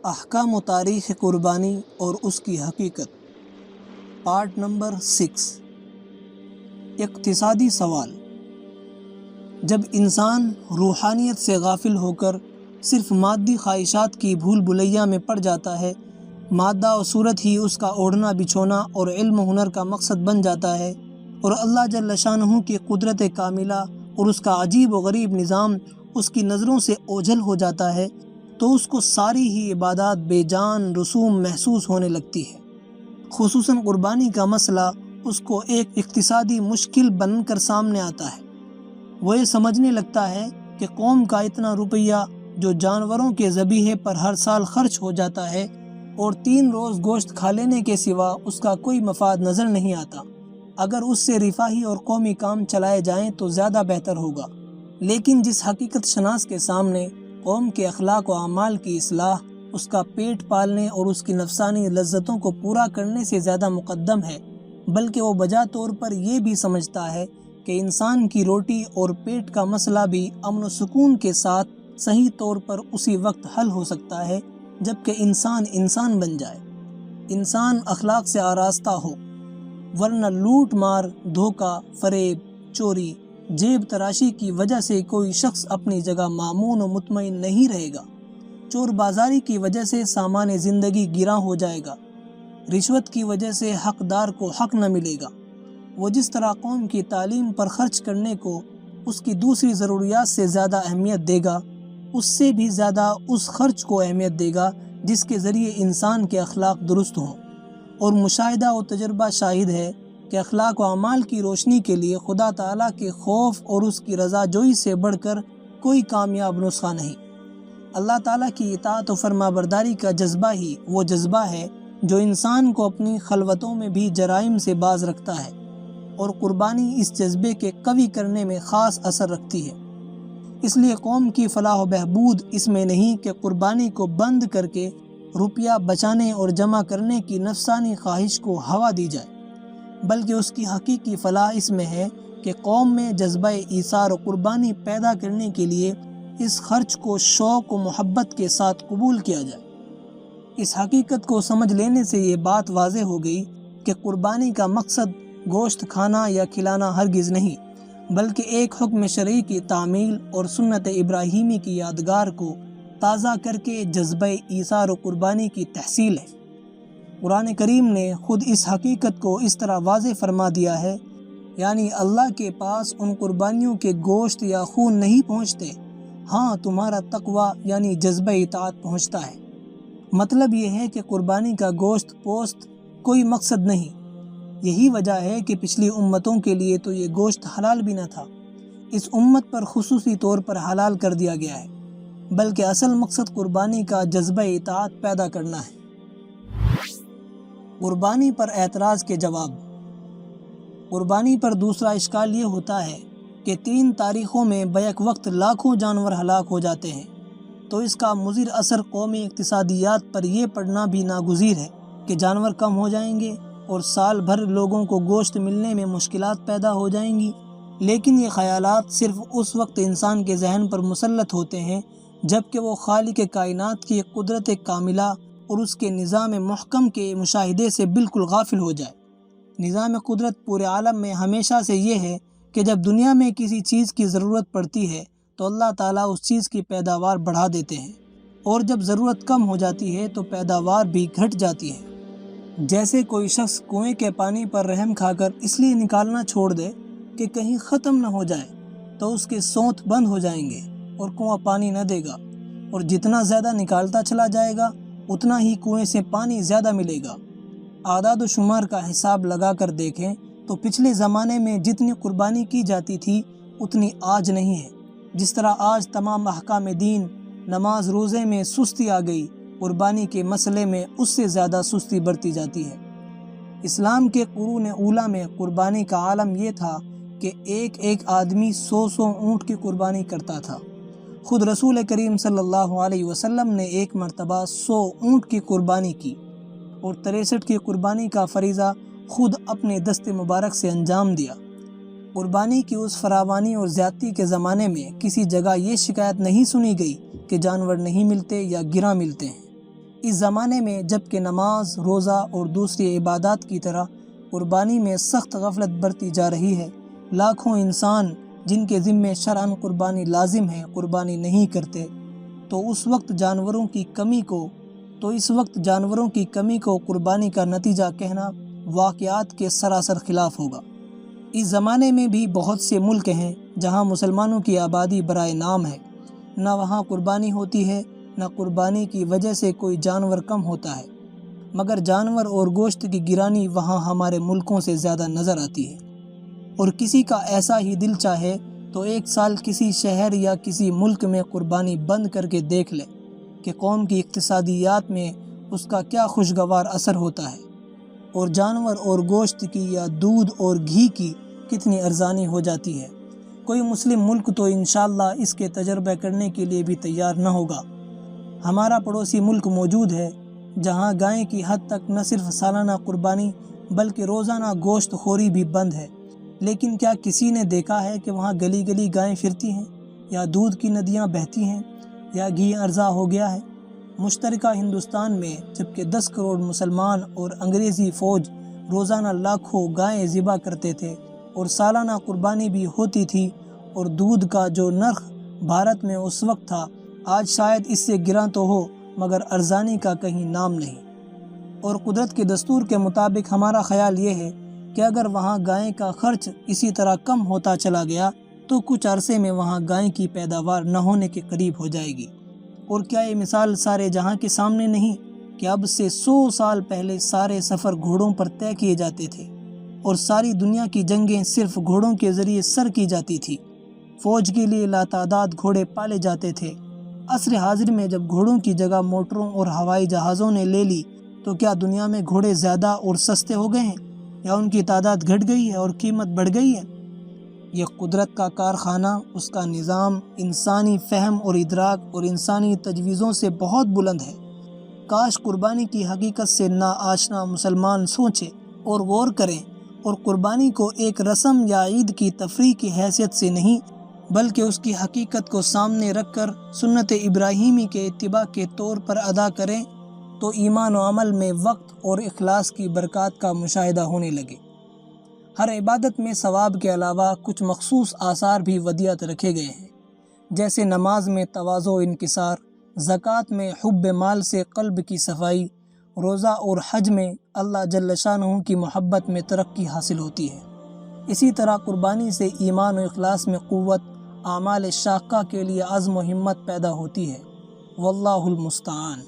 احکام و تاریخ قربانی اور اس کی حقیقت، پارٹ نمبر 6۔ اقتصادی سوال۔ جب انسان روحانیت سے غافل ہو کر صرف مادی خواہشات کی بھول بھلیاں میں پڑ جاتا ہے، مادہ و صورت ہی اس کا اوڑھنا بچھونا اور علم و ہنر کا مقصد بن جاتا ہے، اور اللہ جل شانہ کی قدرت کاملہ اور اس کا عجیب و غریب نظام اس کی نظروں سے اوجھل ہو جاتا ہے، تو اس کو ساری ہی عبادات بے جان رسوم محسوس ہونے لگتی ہے۔ خصوصاً قربانی کا مسئلہ اس کو ایک اقتصادی مشکل بن کر سامنے آتا ہے۔ وہ یہ سمجھنے لگتا ہے کہ قوم کا اتنا روپیہ جو جانوروں کے ذبیحے پر ہر سال خرچ ہو جاتا ہے، اور 3 روز گوشت کھا لینے کے سوا اس کا کوئی مفاد نظر نہیں آتا، اگر اس سے رفاہی اور قومی کام چلائے جائیں تو زیادہ بہتر ہوگا۔ لیکن جس حقیقت شناس کے سامنے قوم کے اخلاق و اعمال کی اصلاح اس کا پیٹ پالنے اور اس کی نفسانی لذتوں کو پورا کرنے سے زیادہ مقدم ہے، بلکہ وہ بجا طور پر یہ بھی سمجھتا ہے کہ انسان کی روٹی اور پیٹ کا مسئلہ بھی امن و سکون کے ساتھ صحیح طور پر اسی وقت حل ہو سکتا ہے جبکہ انسان بن جائے، انسان اخلاق سے آراستہ ہو، ورنہ لوٹ مار، دھوکہ، فریب، چوری، جیب تراشی کی وجہ سے کوئی شخص اپنی جگہ مامون و مطمئن نہیں رہے گا، چور بازاری کی وجہ سے سامان زندگی گراں ہو جائے گا، رشوت کی وجہ سے حقدار کو حق نہ ملے گا۔ وہ جس طرح قوم کی تعلیم پر خرچ کرنے کو اس کی دوسری ضروریات سے زیادہ اہمیت دے گا، اس سے بھی زیادہ اس خرچ کو اہمیت دے گا جس کے ذریعے انسان کے اخلاق درست ہوں۔ اور مشاہدہ و تجربہ شاہد ہے کہ اخلاق و اعمال کی روشنی کے لیے خدا تعالیٰ کے خوف اور اس کی رضا جوئی سے بڑھ کر کوئی کامیاب نسخہ نہیں۔ اللہ تعالیٰ کی اطاعت و فرما برداری کا جذبہ ہی وہ جذبہ ہے جو انسان کو اپنی خلوتوں میں بھی جرائم سے باز رکھتا ہے، اور قربانی اس جذبے کے قوی کرنے میں خاص اثر رکھتی ہے۔ اس لیے قوم کی فلاح و بہبود اس میں نہیں کہ قربانی کو بند کر کے روپیہ بچانے اور جمع کرنے کی نفسانی خواہش کو ہوا دی جائے، بلکہ اس کی حقیقی فلاح اس میں ہے کہ قوم میں جذبہ ایثار و قربانی پیدا کرنے کے لیے اس خرچ کو شوق و محبت کے ساتھ قبول کیا جائے۔ اس حقیقت کو سمجھ لینے سے یہ بات واضح ہو گئی کہ قربانی کا مقصد گوشت کھانا یا کھلانا ہرگز نہیں، بلکہ ایک حکم شرعی کی تعمیل اور سنت ابراہیمی کی یادگار کو تازہ کر کے جذبہ ایثار و قربانی کی تحصیل ہے۔ قرآن کریم نے خود اس حقیقت کو اس طرح واضح فرما دیا ہے، یعنی اللہ کے پاس ان قربانیوں کے گوشت یا خون نہیں پہنچتے، ہاں تمہارا تقویٰ یعنی جذبہ اطاعت پہنچتا ہے۔ مطلب یہ ہے کہ قربانی کا گوشت پوست کوئی مقصد نہیں۔ یہی وجہ ہے کہ پچھلی امتوں کے لیے تو یہ گوشت حلال بھی نہ تھا، اس امت پر خصوصی طور پر حلال کر دیا گیا ہے، بلکہ اصل مقصد قربانی کا جذبہ اطاعت پیدا کرنا ہے۔ قربانی پر اعتراض کے جواب۔ قربانی پر دوسرا اشکال یہ ہوتا ہے کہ 3 تاریخوں میں بیک وقت لاکھوں جانور ہلاک ہو جاتے ہیں، تو اس کا مضر اثر قومی اقتصادیات پر یہ پڑنا بھی ناگزیر ہے کہ جانور کم ہو جائیں گے اور سال بھر لوگوں کو گوشت ملنے میں مشکلات پیدا ہو جائیں گی۔ لیکن یہ خیالات صرف اس وقت انسان کے ذہن پر مسلط ہوتے ہیں جبکہ وہ خالق کائنات کی قدرت کاملہ اور اس کے نظام محکم کے مشاہدے سے بالکل غافل ہو جائے۔ نظام قدرت پورے عالم میں ہمیشہ سے یہ ہے کہ جب دنیا میں کسی چیز کی ضرورت پڑتی ہے تو اللہ تعالیٰ اس چیز کی پیداوار بڑھا دیتے ہیں، اور جب ضرورت کم ہو جاتی ہے تو پیداوار بھی گھٹ جاتی ہے۔ جیسے کوئی شخص کنویں کے پانی پر رحم کھا کر اس لیے نکالنا چھوڑ دے کہ کہیں ختم نہ ہو جائے، تو اس کے سونت بند ہو جائیں گے اور کنواں پانی نہ دے گا، اور جتنا زیادہ نکالتا چلا جائے گا اتنا ہی کنویں سے پانی زیادہ ملے گا۔ اعداد و شمار کا حساب لگا کر دیکھیں تو پچھلے زمانے میں جتنی قربانی کی جاتی تھی اتنی آج نہیں ہے۔ جس طرح آج تمام احکام دین، نماز روزے میں سستی آ گئی، قربانی کے مسئلے میں اس سے زیادہ سستی برتی جاتی ہے۔ اسلام کے قرون اولیٰ میں قربانی کا عالم یہ تھا کہ ایک آدمی 100 اونٹ کی قربانی کرتا تھا۔ خود رسول کریم صلی اللہ علیہ وسلم نے ایک مرتبہ 100 اونٹ کی قربانی کی، اور 63 کی قربانی کا فریضہ خود اپنے دست مبارک سے انجام دیا۔ قربانی کی اس فراوانی اور زیادتی کے زمانے میں کسی جگہ یہ شکایت نہیں سنی گئی کہ جانور نہیں ملتے یا گراں ملتے ہیں۔ اس زمانے میں جب کہ نماز، روزہ اور دوسری عبادات کی طرح قربانی میں سخت غفلت برتی جا رہی ہے، لاکھوں انسان جن کے ذمے شرعاً قربانی لازم ہے قربانی نہیں کرتے، تو اس وقت جانوروں کی کمی کو قربانی کا نتیجہ کہنا واقعات کے سراسر خلاف ہوگا۔ اس زمانے میں بھی بہت سے ملک ہیں جہاں مسلمانوں کی آبادی برائے نام ہے، نہ وہاں قربانی ہوتی ہے، نہ قربانی کی وجہ سے کوئی جانور کم ہوتا ہے، مگر جانور اور گوشت کی گرانی وہاں ہمارے ملکوں سے زیادہ نظر آتی ہے۔ اور کسی کا ایسا ہی دل چاہے تو ایک سال کسی شہر یا کسی ملک میں قربانی بند کر کے دیکھ لے کہ قوم کی اقتصادیات میں اس کا کیا خوشگوار اثر ہوتا ہے، اور جانور اور گوشت کی یا دودھ اور گھی کی کتنی ارزانی ہو جاتی ہے۔ کوئی مسلم ملک تو انشاءاللہ اس کے تجربہ کرنے کے لیے بھی تیار نہ ہوگا۔ ہمارا پڑوسی ملک موجود ہے جہاں گائے کی حد تک نہ صرف سالانہ قربانی بلکہ روزانہ گوشت خوری بھی بند ہے، لیکن کیا کسی نے دیکھا ہے کہ وہاں گلی گلی گائیں پھرتی ہیں، یا دودھ کی ندیاں بہتی ہیں، یا گھی ارزاں ہو گیا ہے؟ مشترکہ ہندوستان میں جبکہ 10 کروڑ مسلمان اور انگریزی فوج روزانہ لاکھوں گائیں ذبح کرتے تھے اور سالانہ قربانی بھی ہوتی تھی، اور دودھ کا جو نرخ بھارت میں اس وقت تھا آج شاید اس سے گراں تو ہو مگر ارزانی کا کہیں نام نہیں۔ اور قدرت کے دستور کے مطابق ہمارا خیال یہ ہے کہ اگر وہاں گائے کا خرچ اسی طرح کم ہوتا چلا گیا تو کچھ عرصے میں وہاں گائے کی پیداوار نہ ہونے کے قریب ہو جائے گی۔ اور کیا یہ مثال سارے جہاں کے سامنے نہیں کہ اب سے 100 سال پہلے سارے سفر گھوڑوں پر طے کیے جاتے تھے، اور ساری دنیا کی جنگیں صرف گھوڑوں کے ذریعے سر کی جاتی تھی، فوج کے لیے لاتعداد گھوڑے پالے جاتے تھے۔ عصر حاضر میں جب گھوڑوں کی جگہ موٹروں اور ہوائی جہازوں نے لے لی تو کیا دنیا میں گھوڑے زیادہ اور سستے ہو گئے ہیں، یا ان کی تعداد گھٹ گئی ہے اور قیمت بڑھ گئی ہے؟ یہ قدرت کا کارخانہ، اس کا نظام انسانی فہم اور ادراک اور انسانی تجویزوں سے بہت بلند ہے۔ کاش قربانی کی حقیقت سے ناآشنا مسلمان سوچیں اور غور کریں، اور قربانی کو ایک رسم یا عید کی تفریح کی حیثیت سے نہیں بلکہ اس کی حقیقت کو سامنے رکھ کر سنت ابراہیمی کے اتباع کے طور پر ادا کریں تو ایمان و عمل میں وقت اور اخلاص کی برکات کا مشاہدہ ہونے لگے۔ ہر عبادت میں ثواب کے علاوہ کچھ مخصوص آثار بھی ودیعت رکھے گئے ہیں، جیسے نماز میں تواضع و انکسار، زکوٰۃ میں حب مال سے قلب کی صفائی، روزہ اور حج میں اللہ جل شانہ کی محبت میں ترقی حاصل ہوتی ہے۔ اسی طرح قربانی سے ایمان و اخلاص میں قوت، اعمال شاقہ کے لیے عزم و ہمت پیدا ہوتی ہے۔ واللہ المستعان۔